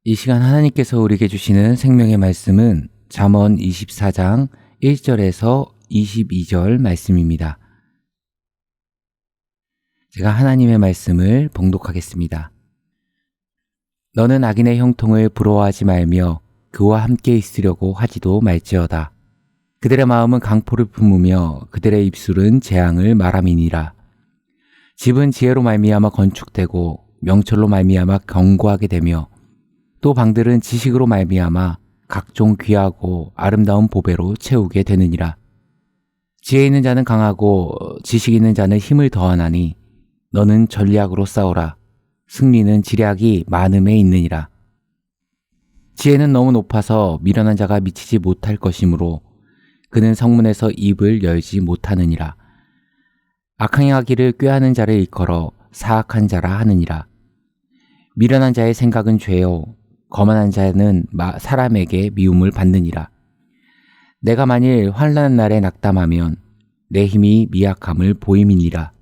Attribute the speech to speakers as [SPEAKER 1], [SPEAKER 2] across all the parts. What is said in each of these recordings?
[SPEAKER 1] 이 시간 하나님께서 우리에게 주시는 생명의 말씀은 잠언 24장 1절에서 22절 말씀입니다. 제가 하나님의 말씀을 봉독하겠습니다. 너는 악인의 형통을 부러워하지 말며 그와 함께 있으려고 하지도 말지어다. 그들의 마음은 강포를 품으며 그들의 입술은 재앙을 말함이니라. 집은 지혜로 말미암아 건축되고 명철로 말미암아 견고하게 되며 또 방들은 지식으로 말미암아 각종 귀하고 아름다운 보배로 채우게 되느니라. 지혜 있는 자는 강하고 지식 있는 자는 힘을 더하나니 너는 전략으로 싸우라. 승리는 지략이 많음에 있느니라. 지혜는 너무 높아서 미련한 자가 미치지 못할 것이므로 그는 성문에서 입을 열지 못하느니라. 악행하기를 꾀하는 자를 일컬어 사악한 자라 하느니라. 미련한 자의 생각은 죄요 거만한 자는 사람에게 미움을 받느니라. 내가 만일 환난 날에 낙담하면 내 힘이 미약함을 보임이니라.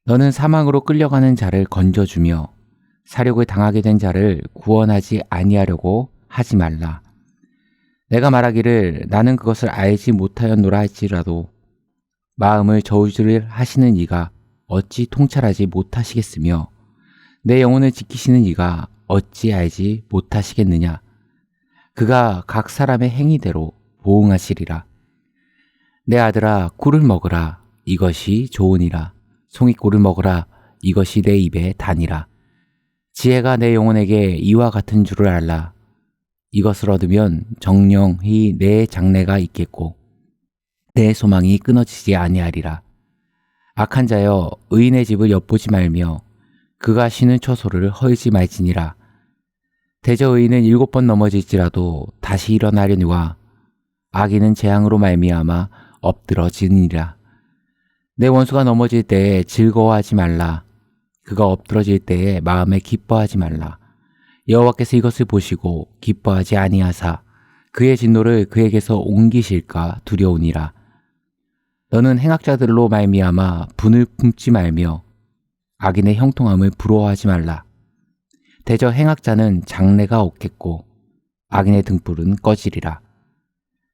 [SPEAKER 1] 너는 사망으로 끌려가는 자를 건져주며 사륙을 당하게 된 자를 구원하지 아니하려고 하지 말라. 내가 말하기를 나는 그것을 알지 못하였노라 할지라도 마음을 저울질 하시는 이가 어찌 통찰하지 못하시겠으며 내 영혼을 지키시는 이가 어찌 알지 못하시겠느냐. 그가 각 사람의 행위대로 보응하시리라. 내 아들아 꿀을 먹으라. 이것이 좋으니라. 송이꿀을 먹으라. 이것이 내 입에 다니라. 지혜가 내 영혼에게 이와 같은 줄을 알라. 이것을 얻으면 정령히 내 장래가 있겠고 내 소망이 끊어지지 아니하리라. 악한 자여 의인의 집을 엿보지 말며 그가 쉬는 처소를 헐지 말지니라. 대저 의인은 7번 넘어질지라도 다시 일어나려니와 악인은 재앙으로 말미암아 엎드러지니라. 내 원수가 넘어질 때에 즐거워하지 말라. 그가 엎드러질 때에 마음에 기뻐하지 말라. 여호와께서 이것을 보시고 기뻐하지 아니하사 그의 진노를 그에게서 옮기실까 두려우니라. 너는 행악자들로 말미암아 분을 품지 말며 악인의 형통함을 부러워하지 말라. 대저 행악자는 장래가 없겠고 악인의 등불은 꺼지리라.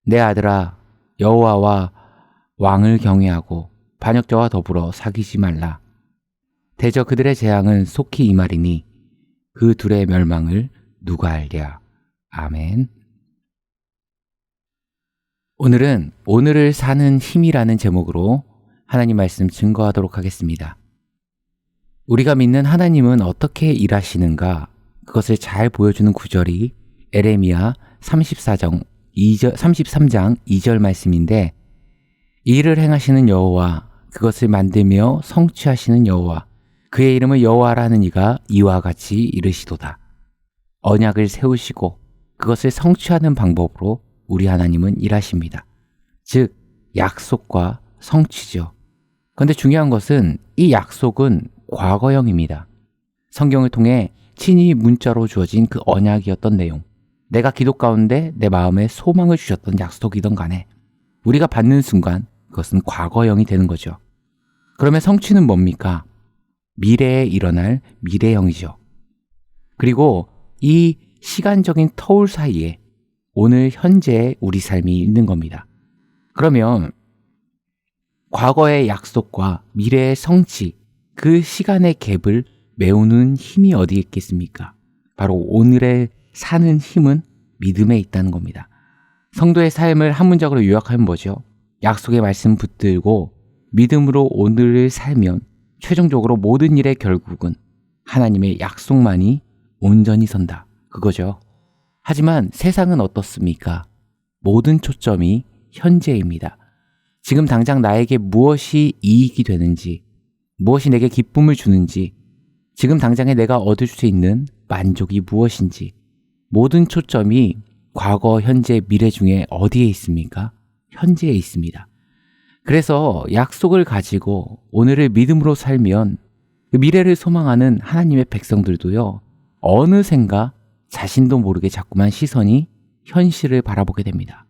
[SPEAKER 1] 내 아들아 여호와와 왕을 경외하고 반역자와 더불어 사귀지 말라. 대저 그들의 재앙은 속히 임하리니 그 둘의 멸망을 누가 알랴. 아멘. 오늘은 오늘을 사는 힘이라는 제목으로 하나님 말씀 증거하도록 하겠습니다. 우리가 믿는 하나님은 어떻게 일하시는가 그것을 잘 보여주는 구절이 에레미야 33장 2절 말씀인데 일을 행하시는 여호와 그것을 만들며 성취하시는 여호와 그의 이름을 여호와라 하는 이가 이와 같이 이르시도다. 언약을 세우시고 그것을 성취하는 방법으로 우리 하나님은 일하십니다. 즉 약속과 성취죠. 그런데 중요한 것은 이 약속은 과거형입니다. 성경을 통해 친히 문자로 주어진 그 언약이었던 내용, 내가 기도 가운데 내 마음에 소망을 주셨던 약속이던 간에 우리가 받는 순간 그것은 과거형이 되는 거죠. 그러면 성취는 뭡니까? 미래에 일어날 미래형이죠. 그리고 이 시간적인 터울 사이에 오늘 현재의 우리 삶이 있는 겁니다. 그러면 과거의 약속과 미래의 성취, 그 시간의 갭을 메우는 힘이 어디에 있겠습니까? 바로 오늘에 사는 힘은 믿음에 있다는 겁니다. 성도의 삶을 한 문장으로 요약하면 뭐죠? 약속의 말씀 붙들고 믿음으로 오늘을 살면 최종적으로 모든 일의 결국은 하나님의 약속만이 온전히 선다. 그거죠. 하지만 세상은 어떻습니까? 모든 초점이 현재입니다. 지금 당장 나에게 무엇이 이익이 되는지, 무엇이 내게 기쁨을 주는지, 지금 당장에 내가 얻을 수 있는 만족이 무엇인지 모든 초점이 과거, 현재, 미래 중에 어디에 있습니까? 현재에 있습니다. 그래서 약속을 가지고 오늘을 믿음으로 살면 그 미래를 소망하는 하나님의 백성들도요, 어느샌가 자신도 모르게 자꾸만 시선이 현실을 바라보게 됩니다.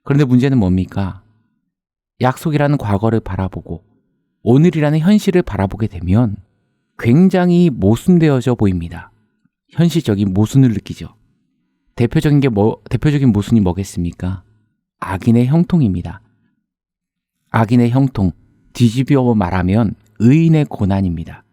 [SPEAKER 1] 그런데 문제는 뭡니까? 약속이라는 과거를 바라보고 오늘이라는 현실을 바라보게 되면 굉장히 모순되어져 보입니다. 현실적인 모순을 느끼죠. 대표적인 모순이 뭐겠습니까? 악인의 형통입니다. 악인의 형통, 뒤집어 말하면 의인의 고난입니다.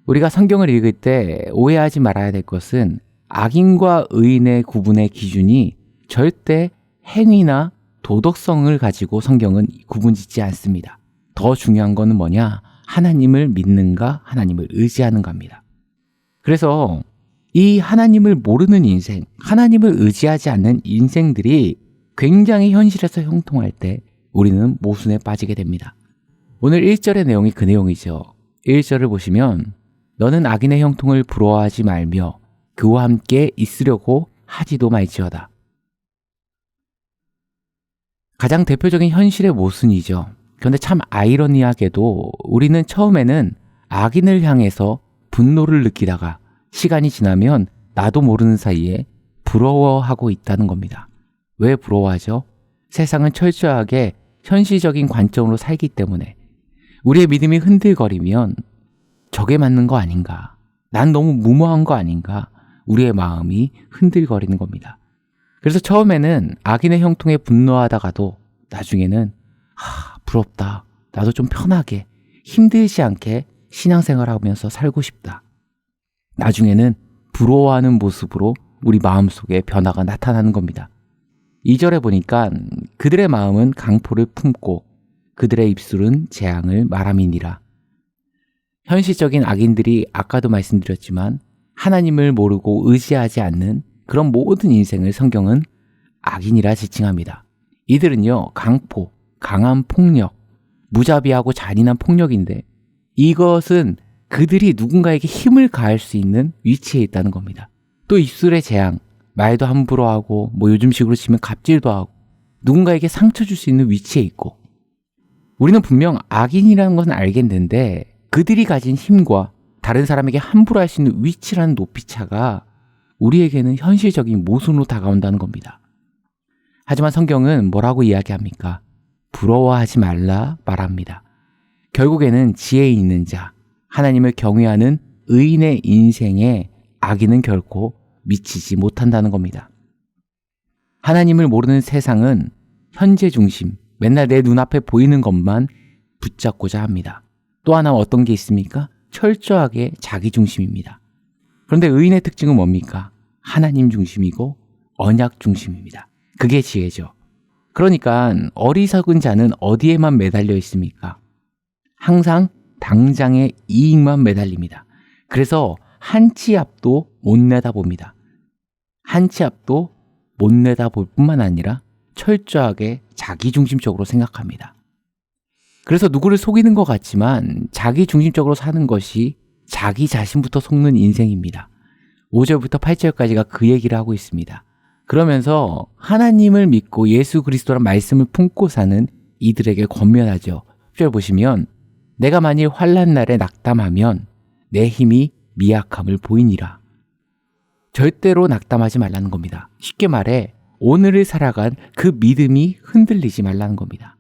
[SPEAKER 1] 우리가 성경을 읽을 때 오해하지 말아야 될 것은 악인과 의인의 구분의 기준이 절대 행위나 도덕성을 가지고 성경은 구분짓지 않습니다. 더 중요한 것은 뭐냐? 하나님을 믿는가, 하나님을 의지하는가입니다. 그래서 이 하나님을 모르는 인생, 하나님을 의지하지 않는 인생들이 굉장히 현실에서 형통할 때 우리는 모순에 빠지게 됩니다. 오늘 1절의 내용이 그 내용이죠. 1절을 보시면 너는 악인의 형통을 부러워하지 말며 그와 함께 있으려고 하지도 말지어다. 가장 대표적인 현실의 모순이죠. 그런데 참 아이러니하게도 우리는 처음에는 악인을 향해서 분노를 느끼다가 시간이 지나면 나도 모르는 사이에 부러워하고 있다는 겁니다. 왜 부러워하죠? 세상은 철저하게 현실적인 관점으로 살기 때문에 우리의 믿음이 흔들거리면 저게 맞는 거 아닌가? 난 너무 무모한 거 아닌가? 우리의 마음이 흔들거리는 겁니다. 그래서 처음에는 악인의 형통에 분노하다가도 나중에는 부럽다. 나도 좀 편하게 힘들지 않게 신앙생활하면서 살고 싶다. 나중에는 부러워하는 모습으로 우리 마음속에 변화가 나타나는 겁니다. 2절에 보니까 그들의 마음은 강포를 품고 그들의 입술은 재앙을 말함이니라. 현실적인 악인들이 아까도 말씀드렸지만 하나님을 모르고 의지하지 않는 그런 모든 인생을 성경은 악인이라 지칭합니다. 이들은요, 강포, 강한 폭력, 무자비하고 잔인한 폭력인데 이것은 그들이 누군가에게 힘을 가할 수 있는 위치에 있다는 겁니다. 또 입술의 재앙, 말도 함부로 하고 요즘식으로 치면 갑질도 하고 누군가에게 상처 줄 수 있는 위치에 있고 우리는 분명 악인이라는 것은 알겠는데 그들이 가진 힘과 다른 사람에게 함부로 할 수 있는 위치라는 높이차가 우리에게는 현실적인 모순으로 다가온다는 겁니다. 하지만 성경은 뭐라고 이야기합니까? 부러워하지 말라 말합니다. 결국에는 지혜 있는 자, 하나님을 경외하는 의인의 인생에 악인은 결코 미치지 못한다는 겁니다. 하나님을 모르는 세상은 현재 중심, 맨날 내 눈앞에 보이는 것만 붙잡고자 합니다. 또 하나 어떤 게 있습니까? 철저하게 자기 중심입니다. 그런데 의인의 특징은 뭡니까? 하나님 중심이고 언약 중심입니다. 그게 지혜죠. 그러니까 어리석은 자는 어디에만 매달려 있습니까? 항상 당장의 이익만 매달립니다. 그래서 한 치 앞도 못 내다봅니다. 한 치 앞도 못 내다볼 뿐만 아니라 철저하게 자기중심적으로 생각합니다. 그래서 누구를 속이는 것 같지만 자기중심적으로 사는 것이 자기 자신부터 속는 인생입니다. 5절부터 8절까지가 그 얘기를 하고 있습니다. 그러면서 하나님을 믿고 예수 그리스도란 말씀을 품고 사는 이들에게 권면하죠. 10절 보시면 내가 만일 환난 날에 낙담하면 내 힘이 미약함을 보이니라. 절대로 낙담하지 말라는 겁니다. 쉽게 말해 오늘을 살아간 그 믿음이 흔들리지 말라는 겁니다.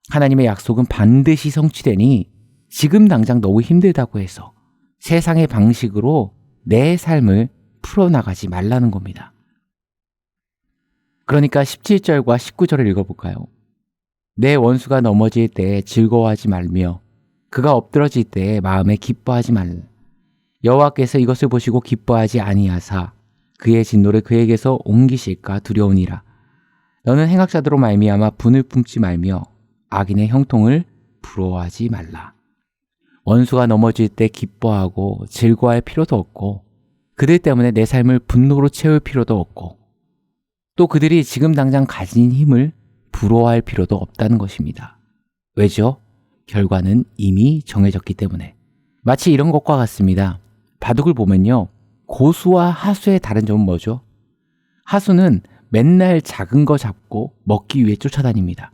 [SPEAKER 1] 하나님의 약속은 반드시 성취되니 지금 당장 너무 힘들다고 해서 세상의 방식으로 내 삶을 풀어나가지 말라는 겁니다. 그러니까 17절과 19절을 읽어볼까요? 내 원수가 넘어질 때 즐거워하지 말며 그가 엎드러질 때 마음에 기뻐하지 말라. 여호와께서 이것을 보시고 기뻐하지 아니하사 그의 진노를 그에게서 옮기실까 두려우니라. 너는 행악자들로 말미암아 분을 품지 말며 악인의 형통을 부러워하지 말라. 원수가 넘어질 때 기뻐하고 즐거워할 필요도 없고 그들 때문에 내 삶을 분노로 채울 필요도 없고 또 그들이 지금 당장 가진 힘을 부러워할 필요도 없다는 것입니다. 왜죠? 결과는 이미 정해졌기 때문에. 마치 이런 것과 같습니다. 바둑을 보면요. 고수와 하수의 다른 점은 뭐죠? 하수는 맨날 작은 거 잡고 먹기 위해 쫓아다닙니다.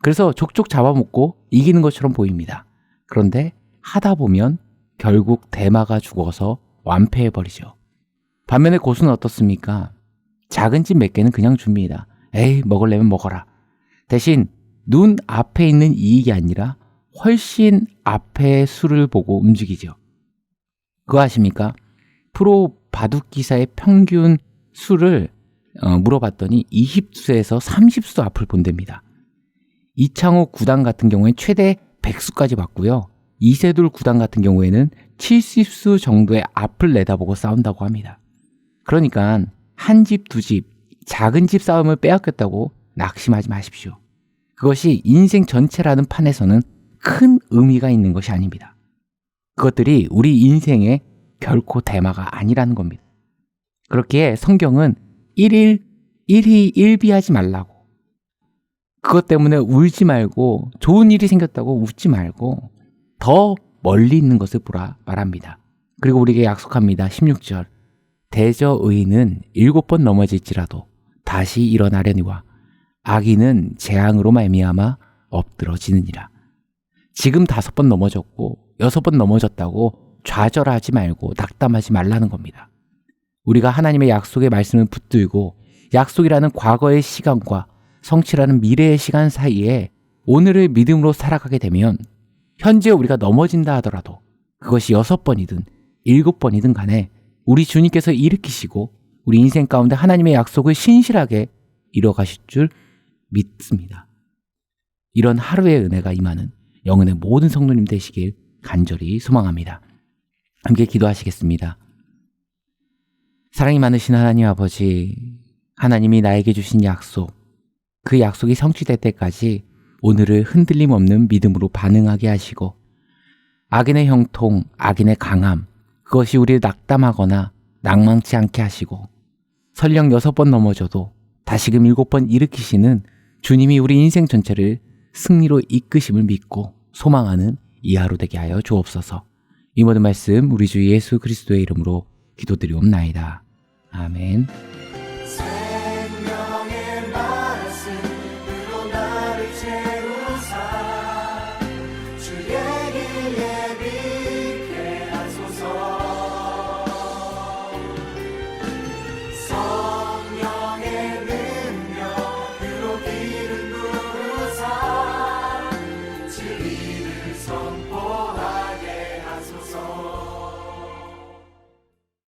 [SPEAKER 1] 그래서 족족 잡아먹고 이기는 것처럼 보입니다. 그런데 하다 보면 결국 대마가 죽어서 완패해버리죠. 반면에 고수는 어떻습니까? 작은 집 몇 개는 그냥 줍니다. 에이, 먹으려면 먹어라. 대신 눈 앞에 있는 이익이 아니라 훨씬 앞의 수를 보고 움직이죠. 그거 아십니까? 프로 바둑 기사의 평균 수를 물어봤더니 20수에서 30수 앞을 본답니다. 이창호 구단 같은 경우에 최대 100수까지 봤고요. 이세돌 구단 같은 경우에는 70수 정도의 앞을 내다보고 싸운다고 합니다. 그러니까 한 집, 두 집, 작은 집 싸움을 빼앗겼다고 낙심하지 마십시오. 그것이 인생 전체라는 판에서는 큰 의미가 있는 것이 아닙니다. 그것들이 우리 인생의 결코 대마가 아니라는 겁니다. 그렇기에 성경은 일희 일비하지 말라고, 그것 때문에 울지 말고, 좋은 일이 생겼다고 웃지 말고 더 멀리 있는 것을 보라 말합니다. 그리고 우리에게 약속합니다. 16절, 대저 의인은 7번 넘어질지라도 다시 일어나려니와 악인은 재앙으로 말미암아 엎드러지느니라. 지금 5번 넘어졌고 6번 넘어졌다고 좌절하지 말고 낙담하지 말라는 겁니다. 우리가 하나님의 약속의 말씀을 붙들고 약속이라는 과거의 시간과 성취라는 미래의 시간 사이에 오늘을 믿음으로 살아가게 되면 현재 우리가 넘어진다 하더라도 그것이 6번이든 7번이든 간에 우리 주님께서 일으키시고 우리 인생 가운데 하나님의 약속을 신실하게 이뤄가실 줄 믿습니다. 이런 하루의 은혜가 임하는 영혼의 모든 성도님 되시길 간절히 소망합니다. 함께 기도하시겠습니다. 사랑이 많으신 하나님 아버지, 하나님이 나에게 주신 약속, 그 약속이 성취될 때까지 오늘을 흔들림 없는 믿음으로 반응하게 하시고 악인의 형통, 악인의 강함, 그것이 우리를 낙담하거나 낭망치 않게 하시고 설령 6번 넘어져도 다시금 7번 일으키시는 주님이 우리 인생 전체를 승리로 이끄심을 믿고 소망하는 이 하루 되게 하여 주옵소서. 이 모든 말씀 우리 주 예수 그리스도의 이름으로 기도드리옵나이다. 아멘.